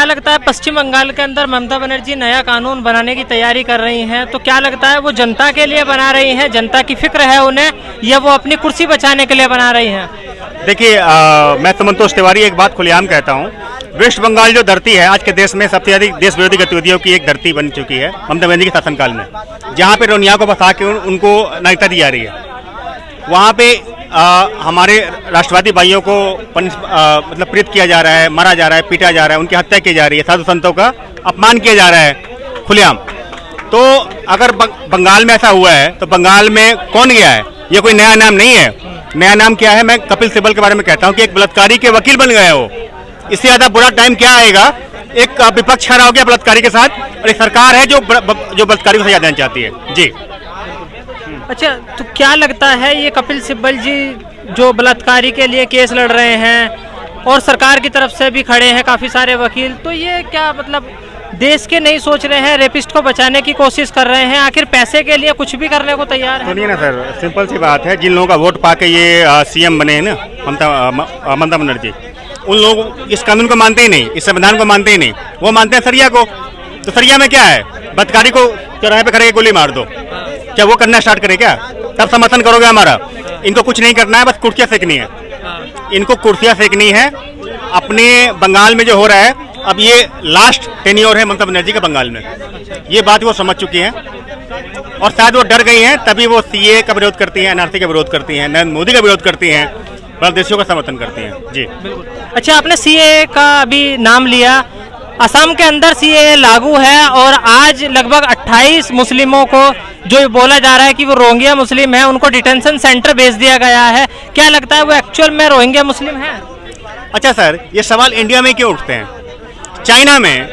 क्या लगता है पश्चिम बंगाल के अंदर ममता बनर्जी नया कानून बनाने की तैयारी कर रही हैं, तो क्या लगता है वो जनता के लिए बना रही हैं, जनता की फिक्र है उन्हें, या वो अपनी कुर्सी बचाने के लिए बना रही हैं? देखिए, मैं संतोष तिवारी एक बात खुलेआम कहता हूँ। वेस्ट बंगाल जो धरती है आज के देश में सबसे अधिक देश विरोधी गतिविधियों की एक धरती बन चुकी है ममता बनर्जी के शासनकाल में, जहाँ पे रोनिया को फंसा के उनको नागरिकता दी जा रही है। वहाँ पे हमारे राष्ट्रवादी भाइयों को मतलब प्रेरित किया जा रहा है, मारा जा रहा है, पीटा जा रहा है, उनकी हत्या की जा रही है, साधु संतों का अपमान किया जा रहा है खुलेआम। तो अगर बंगाल में ऐसा हुआ है तो बंगाल में कौन गया है? ये कोई नया नाम नहीं है। नया नाम क्या है? मैं कपिल सिब्बल के बारे में कहता हूँ कि एक बलात्कारी के वकील बन गए हो। इससे ज्यादा बुरा टाइम क्या आएगा? एक विपक्ष खड़ा हो गया बलात्कारी के साथ, और एक सरकार है जो बलात्कारी को सजा देना चाहती है। जी अच्छा, तो क्या लगता है ये कपिल सिब्बल जी जो बलात्कारी के लिए केस लड़ रहे हैं और सरकार की तरफ से भी खड़े हैं काफ़ी सारे वकील, तो ये क्या मतलब देश के नहीं सोच रहे हैं, रेपिस्ट को बचाने की कोशिश कर रहे हैं, आखिर पैसे के लिए कुछ भी करने को तैयार है? सुनिए ना सर, सिंपल सी बात है, जिन लोगों का वोट पाके ये सीएम बने हैं ना ममता बनर्जी, उन लोग इस कानून को मानते ही नहीं, इस संविधान को मानते ही नहीं, वो मानते हैं सरिया को। तो सरिया में क्या है? बलात्कारी को चौराहे पे खड़े के गोली मार दो, क्या वो करना स्टार्ट करे क्या? तब समर्थन करोगे हमारा? इनको कुछ नहीं करना है, बस कुर्सियाँ फेंकनी है, इनको कुर्सियाँ फेंकनी है। अपने बंगाल में जो हो रहा है, अब ये लास्ट टेन्योर है ममता बनर्जी का बंगाल में, ये बात वो समझ चुकी हैं और शायद वो डर गई हैं, तभी वो सीए का विरोध करती हैं, एनआरसी का विरोध करती हैं, नरेंद्र मोदी का विरोध करती हैं, बांग्लादेशियों का समर्थन करती हैं। जी बिल्कुल। अच्छा, आपने सीए का अभी नाम लिया, असम के अंदर सीए लागू है और आज लगभग 28 मुस्लिमों को, जो बोला जा रहा है कि वो रोहिंग्या मुस्लिम है, उनको डिटेंशन सेंटर भेज दिया गया है। क्या लगता है वो एक्चुअल में रोहिंग्या मुस्लिम है? अच्छा सर, ये सवाल इंडिया में क्यों उठते हैं? चाइना में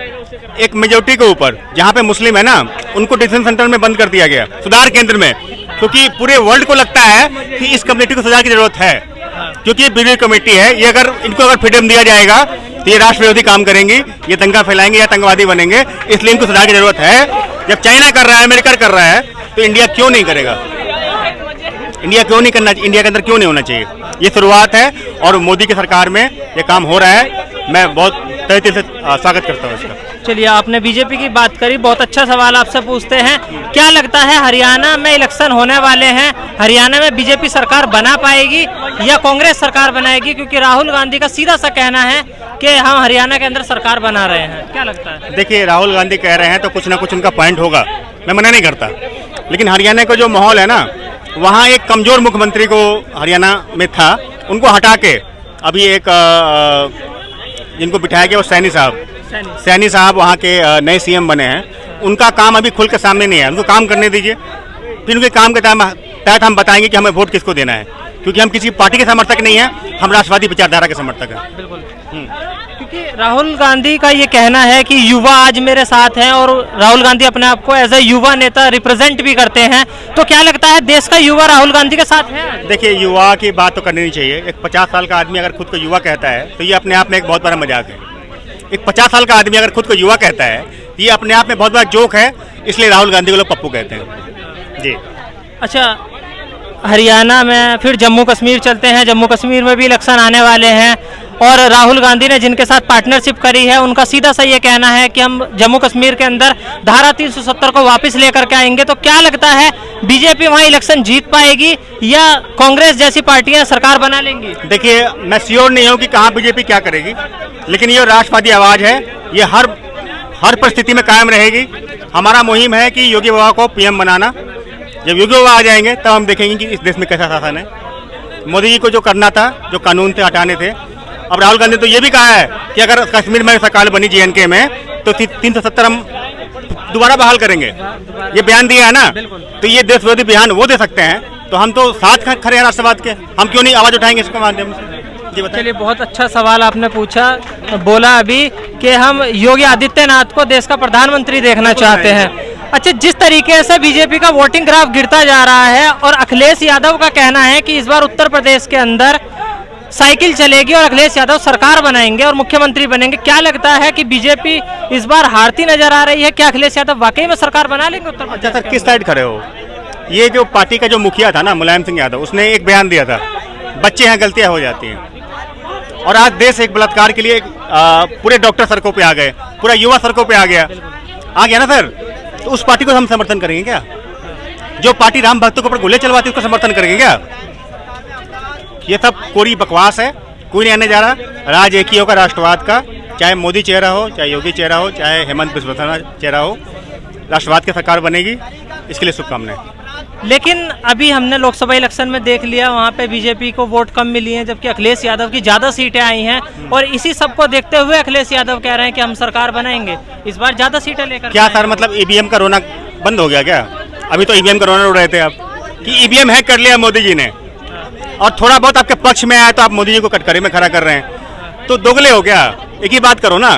एक मेजोरिटी के ऊपर जहाँ पे मुस्लिम है ना, उनको डिटेंशन सेंटर में बंद कर दिया गया, सुधार केंद्र में, क्योंकि पूरे वर्ल्ड को लगता है कि इस कम्युनिटी को सुधार की जरूरत है, क्योंकि ये बिजली कमेटी है, ये इनको अगर फ्रीडम दिया जाएगा तो ये राष्ट्र विरोधी काम करेंगी, ये दंगा फैलाएंगे या आतंकवादी बनेंगे, इसलिए इनको सुधार की जरूरत है। जब चाइना कर रहा है, अमेरिका कर रहा है, तो इंडिया क्यों नहीं करेगा? इंडिया क्यों नहीं करना? इंडिया के अंदर क्यों नहीं होना चाहिए? ये शुरुआत है और मोदी की सरकार में ये काम हो रहा है, मैं बहुत तहे दिल से स्वागत करता हूँ इसका। चलिए, आपने बीजेपी की बात करी, बहुत अच्छा सवाल आपसे पूछते हैं, क्या लगता है हरियाणा में इलेक्शन होने वाले हैं, हरियाणा में बीजेपी सरकार बना पाएगी या कांग्रेस सरकार बनाएगी? क्योंकि राहुल गांधी का सीधा सा कहना है कि हम हरियाणा के अंदर सरकार बना रहे हैं, क्या लगता है? देखिए, राहुल गांधी कह रहे हैं तो कुछ ना कुछ उनका पॉइंट होगा, मैं मना नहीं करता, लेकिन हरियाणा का जो माहौल है ना, वहाँ एक कमजोर मुख्यमंत्री को हरियाणा में था, उनको हटा के अभी एक जिनको बिठाया गया वो सैनी साहब वहाँ के नए सीएम बने हैं। उनका काम अभी खुल के सामने नहीं है, उनको काम करने दीजिए, फिर उनके काम के तहत हम बताएंगे कि हमें वोट किसको देना है, क्योंकि हम किसी पार्टी के समर्थक नहीं हैं, हम राष्ट्रवादी विचारधारा के समर्थक हैं। बिल्कुल। क्योंकि राहुल गांधी का ये कहना है कि युवा आज मेरे साथ हैं और राहुल गांधी अपने आप को एज ए युवा नेता रिप्रेजेंट भी करते हैं, तो क्या लगता है देश का युवा राहुल गांधी के साथ है? देखिए, युवा की बात तो करनी नहीं चाहिए। एक 50 साल का आदमी अगर खुद को युवा कहता है तो ये अपने आप में एक बहुत बड़ा मजाक है। एक 50 साल का आदमी अगर खुद को युवा कहता है तो ये अपने आप में बहुत बड़ा जोक है, इसलिए राहुल गांधी को लोग पप्पू कहते हैं। जी। अच्छा, हरियाणा में फिर जम्मू कश्मीर चलते हैं, जम्मू कश्मीर में भी इलेक्शन आने वाले हैं और राहुल गांधी ने जिनके साथ पार्टनरशिप करी है उनका सीधा सा ये कहना है कि हम जम्मू कश्मीर के अंदर धारा 370 को वापस लेकर के आएंगे, तो क्या लगता है बीजेपी वहाँ इलेक्शन जीत पाएगी या कांग्रेस जैसी पार्टियां सरकार बना लेंगी? देखिए, मैं श्योर नहीं हूँ कि कहाँ बीजेपी क्या करेगी, लेकिन ये राष्ट्रवादी आवाज है, ये हर परिस्थिति में कायम रहेगी। हमारा मुहिम है कि योगी बाबा को पीएम बनाना। जब योगी बाबा आ जाएंगे तब हम देखेंगे कि इस देश में कैसा शासन है। मोदी जी को जो करना था, जो कानून थे हटाने थे। अब राहुल गांधी तो ये भी कहा है कि अगर कश्मीर में सरकार बनी JNK में तो 370 हम दोबारा बहाल करेंगे, ये बयान दिया है ना, तो ये देश विरोधी बयान वो दे सकते हैं, तो हम तो साथ खड़े हैं राष्ट्रवाद के, हम क्यों नहीं आवाज उठाएंगे इसके माध्यम से? चलिए, बहुत अच्छा सवाल आपने पूछा, बोला अभी कि हम योगी आदित्यनाथ को देश का प्रधानमंत्री देखना चाहते हैं। अच्छा, जिस तरीके से बीजेपी का वोटिंग ग्राफ गिरता जा रहा है और अखिलेश यादव का कहना है कि इस बार उत्तर प्रदेश के अंदर साइकिल चलेगी और अखिलेश यादव सरकार बनाएंगे और मुख्यमंत्री बनेंगे, क्या लगता है कि बीजेपी इस बार हारती नजर आ रही है? क्या अखिलेश यादव वाकई में सरकार बना लेंगे उत्तर प्रदेश? अच्छा सर, किस साइड खड़े हो? ये जो पार्टी का जो मुखिया था ना, मुलायम सिंह यादव, उसने एक बयान दिया था, बच्चे हैं गलतियां हो जाती हैं, और आज देश एक बलात्कार के लिए पूरे डॉक्टर सड़कों पे आ गए, पूरा युवा सड़कों पे आ गया ना सर। तो उस पार्टी को हम समर्थन करेंगे क्या? जो पार्टी राम भक्तों के ऊपर गोले चलवाती है उसको समर्थन करेंगे क्या? ये सब कोरी बकवास है, कोई नहीं आने जा रहा। राज एक ही होगा राष्ट्रवाद का, चाहे मोदी चेहरा हो, चाहे योगी चेहरा हो, चाहे हेमंत बिस्वा शर्मा चेहरा हो, राष्ट्रवाद की सरकार बनेगी। इसके लिए शुभकामनाएं। लेकिन अभी हमने लोकसभा इलेक्शन में देख लिया, वहाँ पे बीजेपी को वोट कम मिली हैं, जबकि अखिलेश यादव की ज़्यादा सीटें आई हैं। और इसी सब को देखते हुए अखिलेश यादव कह रहे हैं कि हम सरकार बनाएंगे, इस बार ज़्यादा सीटें लेकर। क्या सर, मतलब ईवीएम का रोना बंद हो गया क्या? अभी तो ईवीएम का रोना रो रहे थे आप कि ईवीएम हैक कर लिया मोदी जी ने, और थोड़ा बहुत आपके पक्ष में आया तो आप मोदी जी को कटघरे में खड़ा कर रहे हैं। तो दोगले हो क्या? एक ही बात करो ना।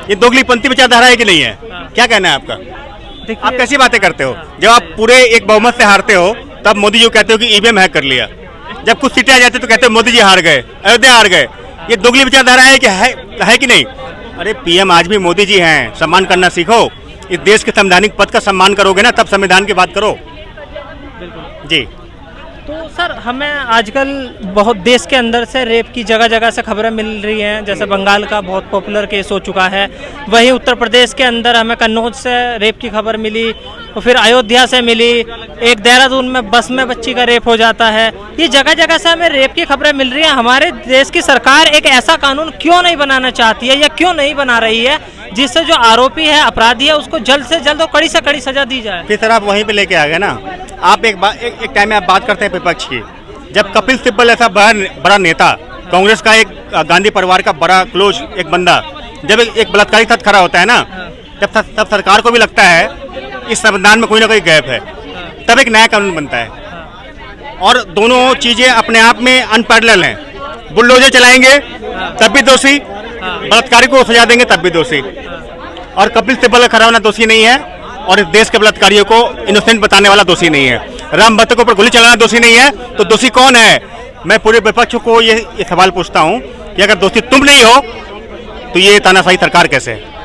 ये दोगलीपंथी विचारधारा है कि नहीं है? क्या कहना है आपका? आप कैसी बातें करते हो? जब आप पूरे एक बहुमत से हारते हो तब मोदी जी को कहते हो कि ईवीएम हैक कर लिया, जब कुछ सीटें आ जाती तो कहते हो मोदी जी हार गए, अयोध्या हार गए। ये दोगली विचारधारा है कि है कि नहीं? अरे पीएम आज भी मोदी जी हैं, सम्मान करना सीखो। इस देश के संवैधानिक पद का सम्मान करोगे ना, तब संविधान की बात करो। जी तो सर, हमें आजकल बहुत देश के अंदर से रेप की जगह जगह से खबरें मिल रही हैं। जैसे बंगाल का बहुत पॉपुलर केस हो चुका है, वहीं उत्तर प्रदेश के अंदर हमें कन्नौज से रेप की खबर मिली, और फिर अयोध्या से मिली, एक देहरादून में बस में बच्ची का रेप हो जाता है। ये जगह जगह से हमें रेप की खबरें मिल रही हैं। हमारे देश की सरकार एक ऐसा कानून क्यों नहीं बनाना चाहती है, या क्यों नहीं बना रही है, जिससे जो आरोपी है, अपराधी है, उसको जल्द से जल्द और कड़ी से कड़ी सजा दी जाए? फिर सर आप वहीं पे लेके आ गए ना। आप एक टाइम में आप बात करते हैं विपक्ष की, जब कपिल सिब्बल ऐसा बड़ा नेता, कांग्रेस का एक गांधी परिवार का बड़ा क्लोज एक बंदा, जब एक बलात्कारी के साथ खड़ा होता है ना, तब सरकार को भी लगता है इस संविधान में कोई ना कोई गैप है, तब एक नया कानून बनता है। और दोनों चीजें अपने आप में अनपैरेलल हैं। बुलडोजर चलाएंगे तब भी दोषी, बलात्कारी को सजा देंगे तब भी दोषी। और कपिल सिब्बल का खड़ा होना दोषी नहीं है, और इस देश के बलात्कारियों को इनोसेंट बताने वाला दोषी नहीं है। राम भक्त के ऊपर गोली चलाना दोषी नहीं है, तो दोषी कौन है? मैं पूरे विपक्ष को ये सवाल पूछता हूँ कि अगर दोषी तुम नहीं हो तो ये तानाशाही सरकार कैसे है?